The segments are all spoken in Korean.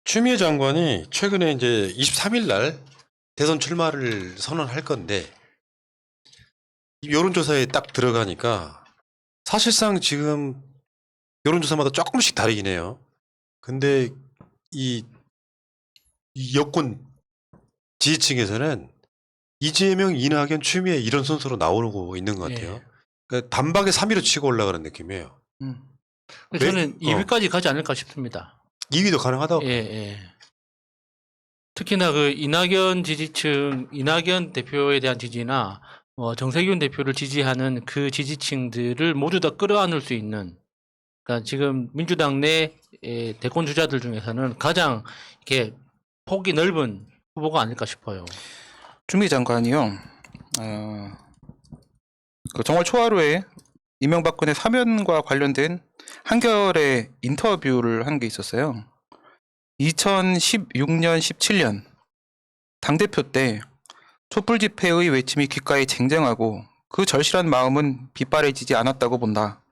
추미애 장관이 최근에 이제 23일 날 대선 출마를 선언할 건데 이 여론조사에 딱 들어가니까 사실상 지금 여론조사마다 조금씩 다르긴 해요. 근데 이, 이 여권 지지층에서는 이재명, 이낙연, 추미애 이런 순서로 나오고 있는 것 같아요. 예. 그러니까 단박에 3위로 치고 올라가는 느낌이에요. 저는 2위까지 가지 않을까 싶습니다. 2위도 가능하다고. 예, 예. 특히나 그 이낙연 지지층, 이낙연 대표에 대한 지지나 정세균 대표를 지지하는 그 지지층들을 모두 다 끌어안을 수 있는, 그러니까 지금 민주당 내 대권 주자들 중에서는 가장 이렇게 폭이 넓은 후보가 아닐까 싶어요. 추미애 장관이요. 그 정월 초하루에 이명박근혜 사면과 관련된 한겨레 인터뷰를 한 게 있었어요. 2016년, 17년 당대표 때 촛불 집회의 외침이 귓가에 쟁쟁하고 그 절실한 마음은 빗바래지지 않았다고 본다.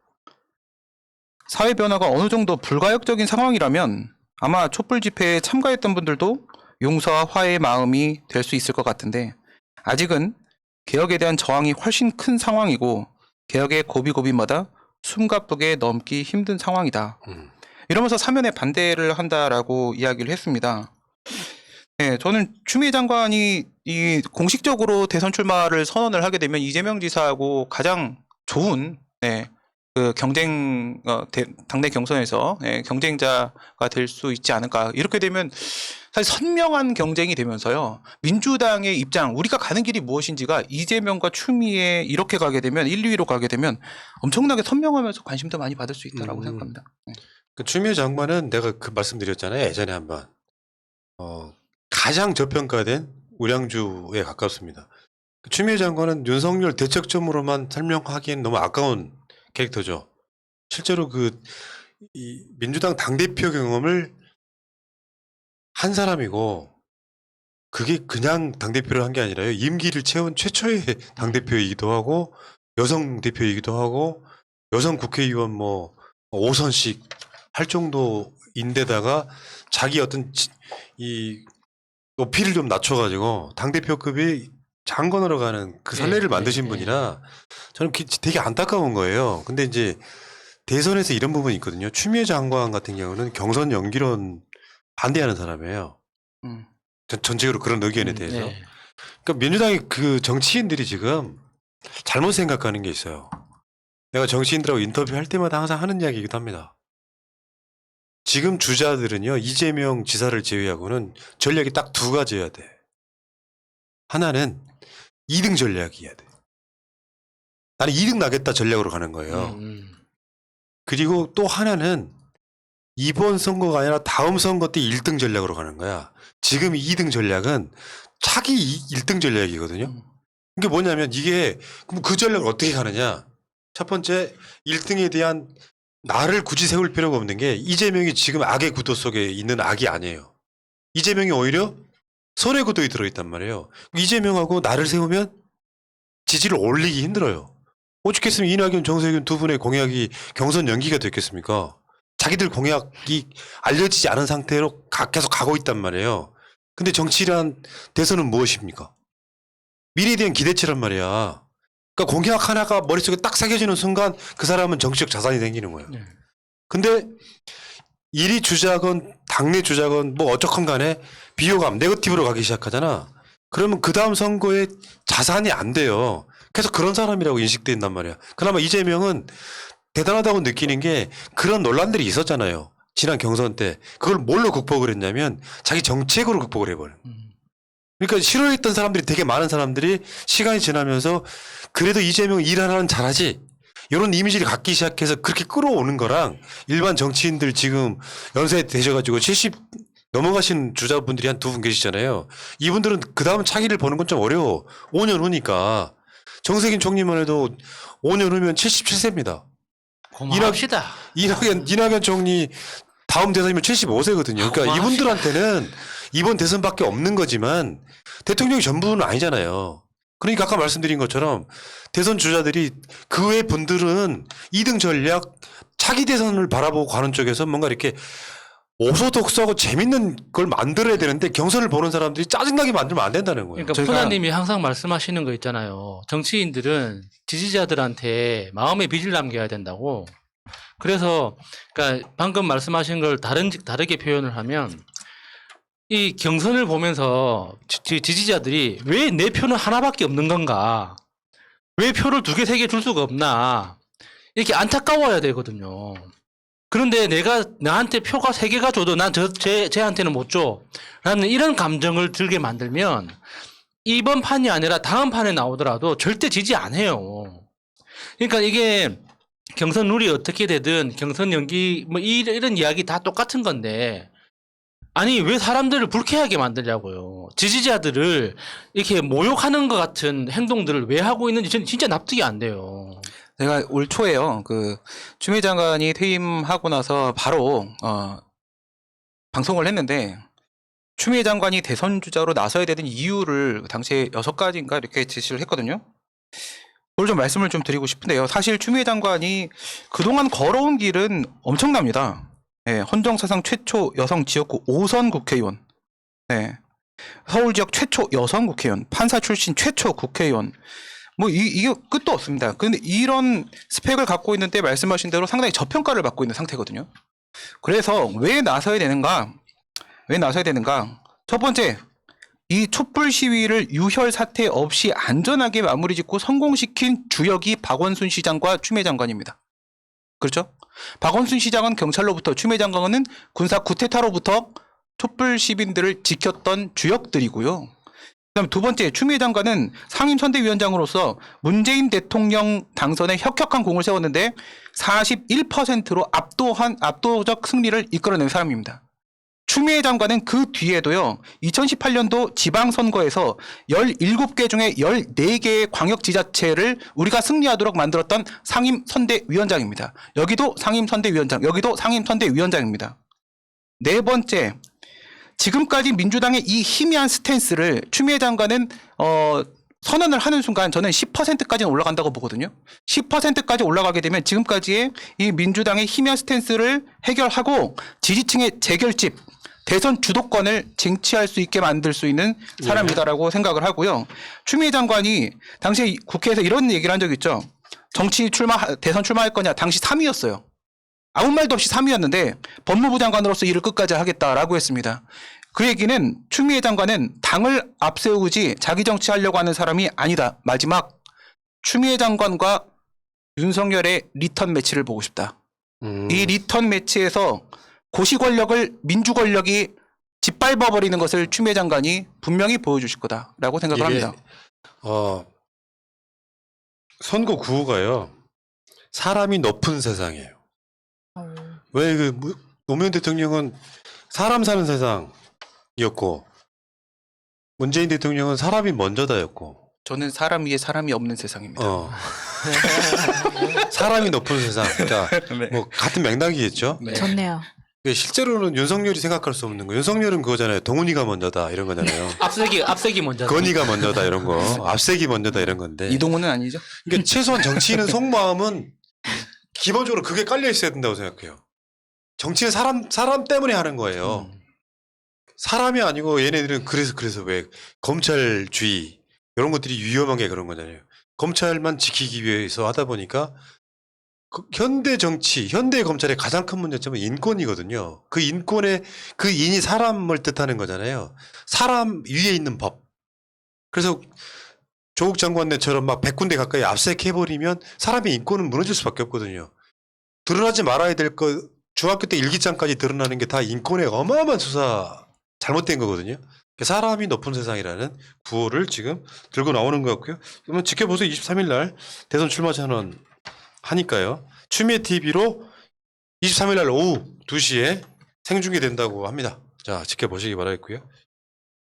사회 변화가 어느 정도 불가역적인 상황이라면 아마 촛불 집회에 참가했던 분들도 용서와 화해의 마음이 될 수 있을 것 같은데 아직은 개혁에 대한 저항이 훨씬 큰 상황이고 개혁의 고비고비마다 숨가쁘게 넘기 힘든 상황이다. 이러면서 사면에 반대를 한다라고 이야기를 했습니다. 네, 저는 추미애 장관이 이 공식적으로 대선 출마를 선언을 하게 되면 이재명 지사하고 가장 좋은 그 경쟁 당내 경선에서 경쟁자가 될 수 있지 않을까. 이렇게 되면 사실 선명한 경쟁이 되면서요. 민주당의 입장, 우리가 가는 길이 무엇인지가 이재명과 추미애 이렇게 가게 되면 1, 2위로 가게 되면 엄청나게 선명하면서 관심도 많이 받을 수 있다라고 생각합니다. 네. 그 추미애 장관은 내가 그 말씀드렸잖아요. 예전에 한번. 가장 저평가된 우량주에 가깝습니다. 그 추미애 장관은 윤석열 대척점으로만 설명하기엔 너무 아까운 캐릭터죠. 실제로 이 민주당 당대표 경험을 한 사람이고 그게 그냥 당대표를 한 게 아니라요. 임기를 채운 최초의 당대표이기도 하고 여성 대표이기도 하고 여성 국회의원 뭐 5선씩 할 정도인데다가 자기 어떤 이 높이를 좀 낮춰가지고 당대표급이 장관으로 가는 그 선례를 만드신 분이라 저는 되게 안타까운 거예요. 근데 이제 대선에서 이런 부분이 있거든요. 추미애 장관 같은 경우는 경선 연기론 반대하는 사람이에요. 전체적으로 그런 의견에 대해서. 네. 그러니까 민주당의 그 정치인들이 지금 잘못 생각하는 게 있어요. 내가 정치인들하고 인터뷰할 때마다 항상 하는 이야기이기도 합니다. 지금 주자들은요, 이재명 지사를 제외하고는 전략이 딱 두 가지여야 돼. 하나는 2등 전략이어야 돼. 나는 2등 나겠다 전략으로 가는 거예요. 그리고 또 하나는 이번 선거가 아니라 다음 선거 때 1등 전략으로 가는 거야. 지금 2등 전략은 차기 1등 전략이거든요. 이게 뭐냐면 그럼 그 전략을 어떻게 가느냐. 첫 번째 1등에 대한 나를 굳이 세울 필요가 없는 게 이재명이 지금 악의 구도 속에 있는 악이 아니에요. 이재명이 오히려 선의 구도에 들어있단 말이에요. 이재명하고 나를 세우면 지지를 올리기 힘들어요. 오죽했으면 이낙연, 정세균 두 분의 공약이 경선 연기가 됐겠습니까? 자기들 공약이 알려지지 않은 상태로 계속 가고 있단 말이에요. 근데 정치란 대선은 무엇입니까? 미래에 대한 기대치란 말이야. 그러니까 공약 하나가 머릿속에 딱 새겨지는 순간 그 사람은 정치적 자산이 생기는 거예요. 근데 일이 주자건 당내 주자건 뭐 어쩌건 간에 비호감, 네거티브로 가기 시작하잖아. 그러면 그 다음 선거에 자산이 안 돼요. 계속 그런 사람이라고 인식된단 말이야. 그나마 이재명은 대단하다고 느끼는 게 그런 논란들이 있었잖아요. 지난 경선 때. 그걸 뭘로 극복을 했냐면 자기 정책으로 극복을 해버려요. 그러니까 싫어했던 사람들이 되게 많은 사람들이 시간이 지나면서 그래도 이재명 일 하나는 잘하지. 이런 이미지를 갖기 시작해서 그렇게 끌어오는 거랑 일반 정치인들 지금 연세 되셔가지고 70 넘어가신 주자분들이 한 두 분 계시잖아요. 이분들은 그 다음 차기를 보는 건 좀 어려워. 5년 후니까. 정세균 총리만 해도 5년 후면 77세입니다. 고마합시다. 이낙연 총리 다음 대선이면 75세거든요. 그러니까 고마합시다. 이분들한테는 이번 대선밖에 없는 거지만 대통령이 전부는 아니잖아요. 그러니까 아까 말씀드린 것처럼 대선 주자들이 그 외 분들은 2등 전략 차기 대선을 바라보고 가는 쪽에서 뭔가 이렇게 오소독소하고 재밌는 걸 만들어야 되는데 경선을 보는 사람들이 짜증나게 만들면 안 된다는 거예요. 그러니까 저희가- 푸나님이 항상 말씀하시는 거 있잖아요. 정치인들은 지지자들한테 마음의 빚을 남겨야 된다고. 그래서 그러니까 방금 말씀하신 걸 다르게 표현을 하면 이 경선을 보면서 지지자들이 왜 내 표는 하나밖에 없는 건가? 왜 표를 2개, 3개 줄 수가 없나? 이렇게 안타까워야 되거든요. 그런데 내가 나한테 표가 3개가 줘도 난 쟤한테는 못 줘. 라는 이런 감정을 들게 만들면 이번 판이 아니라 다음 판에 나오더라도 절대 지지 안 해요. 그러니까 이게 경선 룰이 어떻게 되든 경선 연기 뭐 이런 이야기 다 똑같은 건데 아니 왜 사람들을 불쾌하게 만들냐고요. 지지자들을 이렇게 모욕하는 것 같은 행동들을 왜 하고 있는지 저는 진짜 납득이 안 돼요. 제가 올 초에요. 그 추미애 장관이 퇴임하고 나서 바로 방송을 했는데 추미애 장관이 대선 주자로 나서야 되는 이유를 당시에 6가지인가 이렇게 제시를 했거든요. 그걸 좀 말씀을 좀 드리고 싶은데요. 사실 추미애 장관이 그동안 걸어온 길은 엄청납니다. 네, 헌정사상 최초 여성 지역구 5선 국회의원, 네, 서울 지역 최초 여성 국회의원, 판사 출신 최초 국회의원, 뭐 이게 끝도 없습니다. 근데 이런 스펙을 갖고 있는데 말씀하신 대로 상당히 저평가를 받고 있는 상태거든요. 그래서 왜 나서야 되는가? 첫 번째, 이 촛불 시위를 유혈 사태 없이 안전하게 마무리 짓고 성공시킨 주역이 박원순 시장과 추미애 장관입니다. 그렇죠? 박원순 시장은 경찰로부터, 추미애 장관은 군사 쿠데타로부터 촛불 시민들을 지켰던 주역들이고요. 그다음 두 번째, 추미애 장관은 상임선대위원장으로서 문재인 대통령 당선에 혁혁한 공을 세웠는데 41%로 압도적 승리를 이끌어낸 사람입니다. 추미애 장관은 그 뒤에도요, 2018년도 지방선거에서 17개 중에 14개의 광역지자체를 우리가 승리하도록 만들었던 상임선대위원장입니다. 여기도 상임선대위원장입니다. 네 번째, 지금까지 민주당의 이 희미한 스탠스를 추미애 장관은 선언을 하는 순간 저는 10%까지는 올라간다고 보거든요. 10%까지 올라가게 되면 지금까지의 이 민주당의 희미한 스탠스를 해결하고 지지층의 재결집, 대선 주도권을 쟁취할 수 있게 만들 수 있는 사람이다라고 생각을 하고요. 추미애 장관이 당시에 국회에서 이런 얘기를 한 적이 있죠. 대선 출마할 거냐, 당시 3위였어요. 아무 말도 없이 3위였는데 법무부 장관으로서 일을 끝까지 하겠다라고 했습니다. 그 얘기는 추미애 장관은 당을 앞세우지 자기 정치하려고 하는 사람이 아니다. 마지막, 추미애 장관과 윤석열의 리턴 매치를 보고 싶다. 이 리턴 매치에서 고시 권력을 민주 권력이 짓밟아버리는 것을 추미애 장관이 분명히 보여주실 거다라고 생각을 합니다. 선거 구호가요, 사람이 높은 세상이에요. 왜 노무현 대통령은 사람 사는 세상이었고 문재인 대통령은 사람이 먼저다였고 저는 사람 위에 사람이 없는 세상입니다. 사람이 높은 세상. 그러니까 네. 뭐 같은 맥락이겠죠. 네. 좋네요. 실제로는 윤석열이 생각할 수 없는 거. 윤석열은 그거잖아요. 동훈이가 먼저다 이런 거잖아요. 앞세기 먼저. 건이가 먼저다 이런 거. 앞세기 먼저다 이런 건데. 이동훈은 아니죠? 그러니까 최소한 정치인은 속마음은 기본적으로 그게 깔려 있어야 된다고 생각해요. 정치는 사람 때문에 하는 거예요. 사람이 아니고 얘네들은 그래서 왜 검찰주의 이런 것들이 위험한 게 그런 거잖아요. 검찰만 지키기 위해서 하다 보니까 현대 정치, 현대 검찰의 가장 큰 문제점은 인권이거든요. 그 인권의 그 인이 사람을 뜻하는 거잖아요. 사람 위에 있는 법. 그래서 조국 장관네처럼 막 100군데 가까이 압색해버리면 사람의 인권은 무너질 수밖에 없거든요. 드러나지 말아야 될 거, 중학교 때 일기장까지 드러나는 게 다 인권의 어마어마한 수사 잘못된 거거든요. 사람이 높은 세상이라는 구호를 지금 들고 나오는 것 같고요. 그러면 지켜보세요. 23일 날 대선 출마 선언 하니까요. 추미애 TV로 23일 날 오후 2시에 생중계 된다고 합니다. 자, 지켜보시기 바라겠고요.